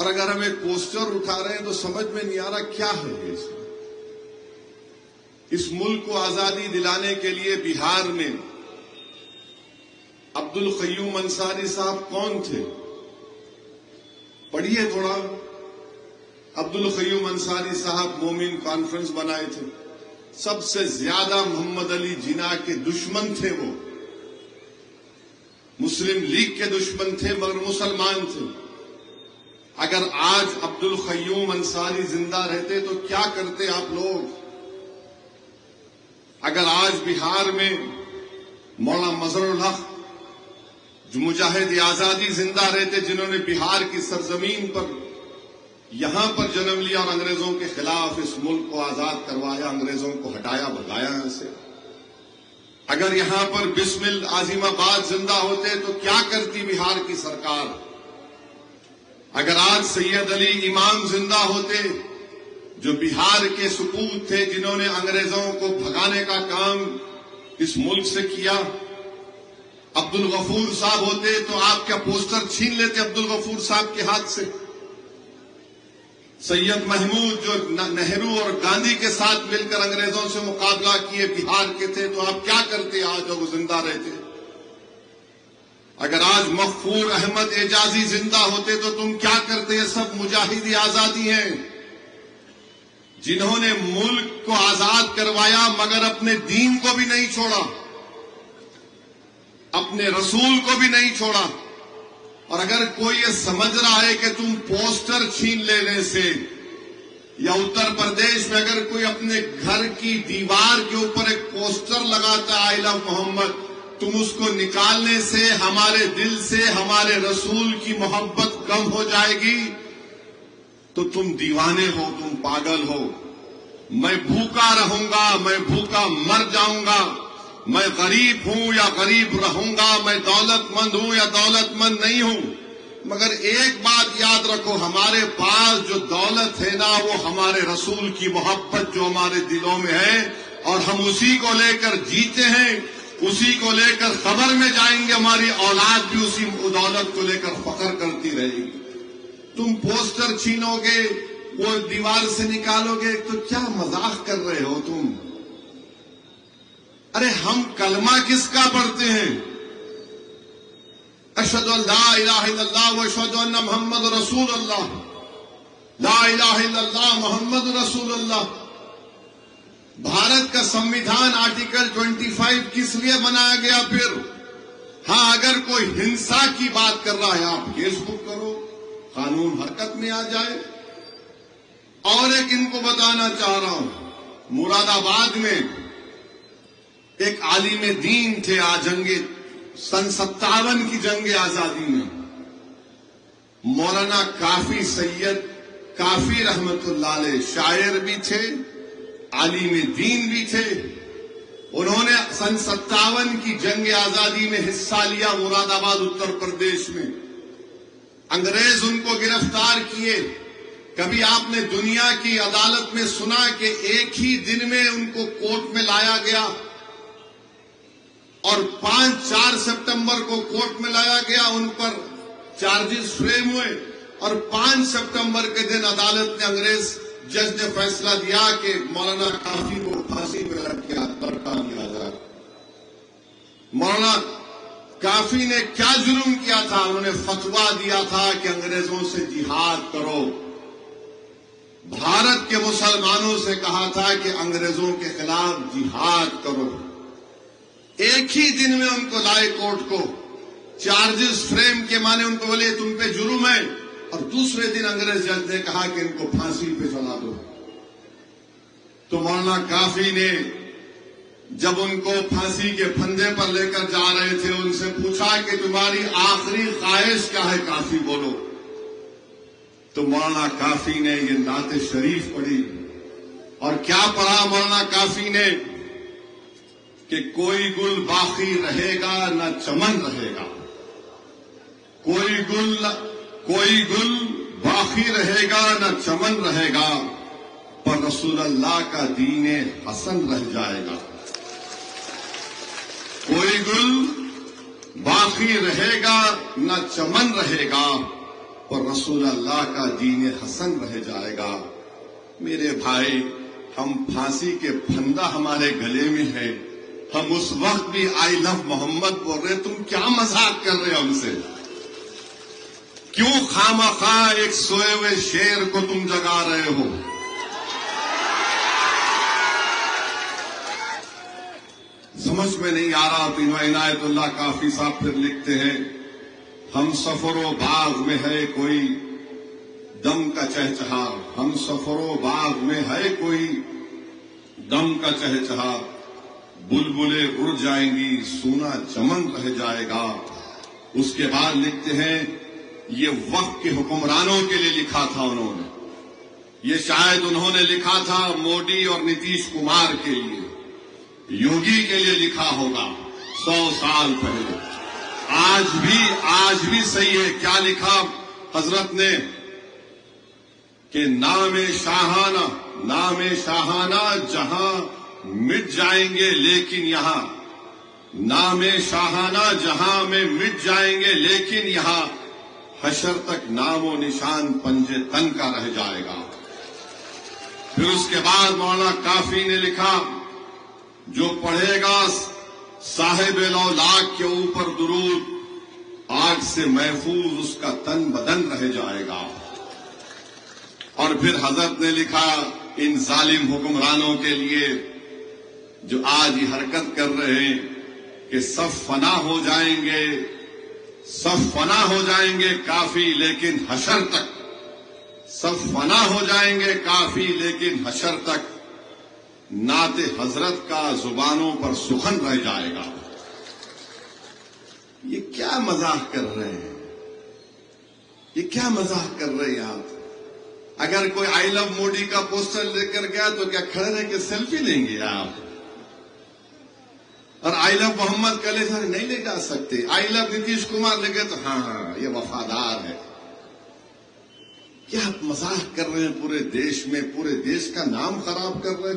اور اگر ہم ایک پوسٹر اٹھا رہے ہیں تو سمجھ میں نہیں آ رہا کیا ہے یہ اس ملک کو آزادی دلانے کے لیے بہار میں عبد القیوم انصاری صاحب کون تھے؟ پڑھیے تھوڑا. عبد القیوم انصاری صاحب مومن کانفرنس بنائے تھے. سب سے زیادہ محمد علی جناح کے دشمن تھے. وہ مسلم لیگ کے دشمن تھے مگر مسلمان تھے. اگر آج عبد القیوم انصاری زندہ رہتے تو کیا کرتے آپ لوگ؟ اگر آج بہار میں مولانا مظہر الحق جو مجاہد آزادی زندہ رہتے، جنہوں نے بہار کی سرزمین پر یہاں پر جنم لیا اور انگریزوں کے خلاف اس ملک کو آزاد کروایا، انگریزوں کو ہٹایا بھگایا یہاں سے، اگر یہاں پر بسمل عظیم آباد زندہ ہوتے تو کیا کرتی بہار کی سرکار؟ اگر آج سید علی امام زندہ ہوتے جو بہار کے سپوت تھے، جنہوں نے انگریزوں کو بھگانے کا کام اس ملک سے کیا، عبد الغفور صاحب ہوتے تو آپ کیا پوسٹر چھین لیتے عبد الغفور صاحب کے ہاتھ سے؟ سید محمود جو نہرو اور گاندھی کے ساتھ مل کر انگریزوں سے مقابلہ کیے بہار کے تھے، تو آپ کیا کرتے آج وہ زندہ رہتے؟ اگر آج مغفور احمد اعجازی زندہ ہوتے تو تم کیا کرتے؟ یہ سب مجاہد آزادی ہیں جنہوں نے ملک کو آزاد کروایا مگر اپنے دین کو بھی نہیں چھوڑا، اپنے رسول کو بھی نہیں چھوڑا. اور اگر کوئی یہ سمجھ رہا ہے کہ تم پوسٹر چھین لینے سے، یا اتر پردیش میں اگر کوئی اپنے گھر کی دیوار کے اوپر ایک پوسٹر لگاتا ہے آئی لو محمد، تم اس کو نکالنے سے ہمارے دل سے ہمارے رسول کی محبت کم ہو جائے گی، تو تم دیوانے ہو، تم پاگل ہو. میں بھوکا رہوں گا، میں بھوکا مر جاؤں گا، میں غریب ہوں یا غریب رہوں گا، میں دولت مند ہوں یا دولت مند نہیں ہوں، مگر ایک بات یاد رکھو، ہمارے پاس جو دولت ہے نا، وہ ہمارے رسول کی محبت جو ہمارے دلوں میں ہے، اور ہم اسی کو لے کر جیتے ہیں، اسی کو لے کر قبر میں جائیں گے. ہماری اولاد بھی اسی دولت کو لے کر فخر کرتی رہے گی. تم پوسٹر چھینو گے، وہ دیوار سے نکالو گے، تو کیا مذاق کر رہے ہو تم؟ ارے ہم کلمہ کس کا پڑھتے ہیں؟ اشہد ان لا الہ الا اللہ واشہد ان محمد رسول اللہ. لا الہ الا اللہ محمد رسول اللہ. بھارت کا سمویدھان آرٹیکل 25 کس لیے بنایا گیا؟ پھر ہاں، اگر کوئی ہنسا کی بات کر رہا ہے، آپ فیس بک کرو، قانون حرکت میں آ جائے. اور ایک ان کو بتانا چاہ رہا ہوں، مراد آباد میں ایک عالم دین تھے، جنگ سن 57 کی جنگ آزادی میں، مولانا کافی سید کافی رحمت اللہ علیہ، شاعر بھی تھے، عالم دین بھی تھے. انہوں نے سن 57 کی جنگ آزادی میں حصہ لیا مراد آباد اتر پردیش میں. انگریز ان کو گرفتار کیے. کبھی آپ نے دنیا کی عدالت میں سنا کہ ایک ہی دن میں ان کو کورٹ میں لایا گیا اور 4 سپٹمبر کو کورٹ میں لایا گیا، ان پر چارجز فریم ہوئے، اور 5 سپٹمبر کے دن عدالت نے انگریز جج نے فیصلہ دیا کہ مولانا کافی کو پھانسی پہ لٹکا دیا جائے. مولانا کافی نے کیا جرم کیا تھا؟ انہوں نے فتویٰ دیا تھا کہ انگریزوں سے جہاد کرو. بھارت کے مسلمانوں سے کہا تھا کہ انگریزوں کے خلاف جہاد کرو. ایک ہی دن میں ان کو لائے کورٹ کو، چارجز فریم کے معنی ان کو بولے تم پہ جرم ہے، اور دوسرے دن انگریز جج نے کہا کہ ان کو پھانسی پہ چڑھا دو. تو مولانا کافی نے جب ان کو پھانسی کے پھندے پر لے کر جا رہے تھے، ان سے پوچھا کہ تمہاری آخری خواہش کیا ہے؟ کافی بولو. تو مولانا کافی نے یہ نعت شریف پڑھی. اور کیا پڑھا مولانا کافی نے؟ کہ کوئی گل باقی رہے گا نہ چمن رہے گا، کوئی گل باقی رہے گا نہ چمن رہے گا، پر رسول اللہ کا دین حسن رہ جائے گا. کوئی گل باقی رہے گا نہ چمن رہے گا، پر رسول اللہ کا دین حسن رہ جائے گا۔ میرے بھائی، ہم پھانسی کے پھندا ہمارے گلے میں ہے، ہم اس وقت بھی آئی لو محمد بول رہے، تم کیا مذاق کر رہے ہو ہم سے؟ کیوں خامخواہ ایک سوئے ہوئے شیر کو تم جگا رہے ہو؟ سمجھ میں نہیں آ رہا۔ تو عنایت اللہ کافی صاحب پھر لکھتے ہیں، ہم سفر و باغ میں ہے کوئی دم کا چہچہا، ہم سفر و باغ میں ہے کوئی دم کا چہچہا، بلبلیں اڑ جائیں گی سونا چمن رہ جائے گا۔ اس کے بعد لکھتے ہیں، یہ وقت کے حکمرانوں کے لیے لکھا تھا انہوں نے، یہ شاید انہوں نے لکھا تھا مودی اور نتیش کمار کے لیے، یوگی کے لیے لکھا ہوگا 100 سال پہلے۔ آج بھی صحیح ہے۔ کیا لکھا حضرت نے کہ نام شاہانہ جہاں مٹ جائیں گے لیکن یہاں، نام شاہانہ جہاں میں مٹ جائیں گے لیکن یہاں حشر تک نام و نشان پنجے تن کا رہ جائے گا۔ پھر اس کے بعد مولانا کافی نے لکھا، جو پڑھے گا صاحب لولاک کے اوپر درود، آگ سے محفوظ اس کا تن بدن رہ جائے گا۔ اور پھر حضرت نے لکھا ان ظالم حکمرانوں کے لیے جو آج یہ حرکت کر رہے ہیں کہ سب فنا ہو جائیں گے کافی لیکن حشر تک، سب فنا ہو جائیں گے کافی لیکن حشر تک نعت حضرت کا زبانوں پر سخن رہ جائے گا۔ یہ کیا مزاح کر رہے ہیں؟ یہ کیا مزاح کر رہے ہیں آپ؟ اگر کوئی آئی لو مودی کا پوسٹر لے کر گیا تو کیا کھڑے رہ کے سیلفی لیں گے آپ؟ اور آئی لو محمد کا لے سارے نہیں لے جا سکتے، آئی لو نتیش کمار لے گئے تو ہاں یہ وفادار ہے۔ کیا آپ مزاح کر رہے ہیں؟ پورے دیش میں پورے دیش کا نام خراب کر رہے ہیں۔